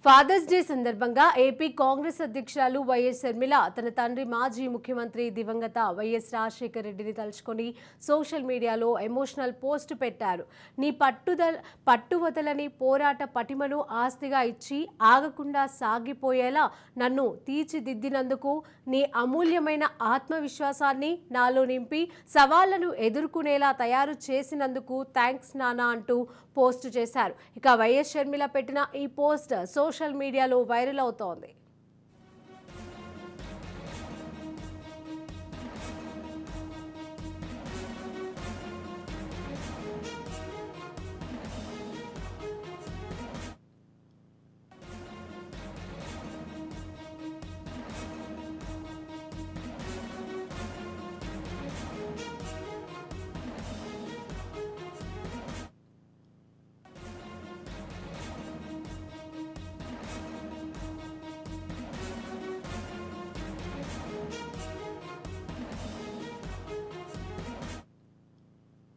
Fathers day సందర్భంగా AP Congress అధ్యక్షురాలు YS Sharmila తన తండ్రి మాజీ ముఖ్యమంత్రి దివంగత వైఎస్ రాజశేఖర రెడ్డిని తలుచుకొని సోషల్ మీడియాలో ఎమోషనల్ పోస్ట్ పెట్టారు. నీ పట్టువదలని పోరాట పటిమను ఆస్తిగా ఇచ్చి ఆగకుండా సాగిపోయేలా నన్ను తీర్చిదిద్దినందుకు, నీ అమూల్యమైన ఆత్మవిశ్వాసాన్ని నాలో నింపి సవాళ్లను ఎదుర్కొనేలా తయారు చేసినందుకు థ్యాంక్స్ నానా అంటూ పోస్ట్ చేశారు. ఇక వైఎస్ షర్మిల పెట్టిన ఈ పోస్ట్ సోషల్ మీడియాలో వైరల్ అవుతోంది.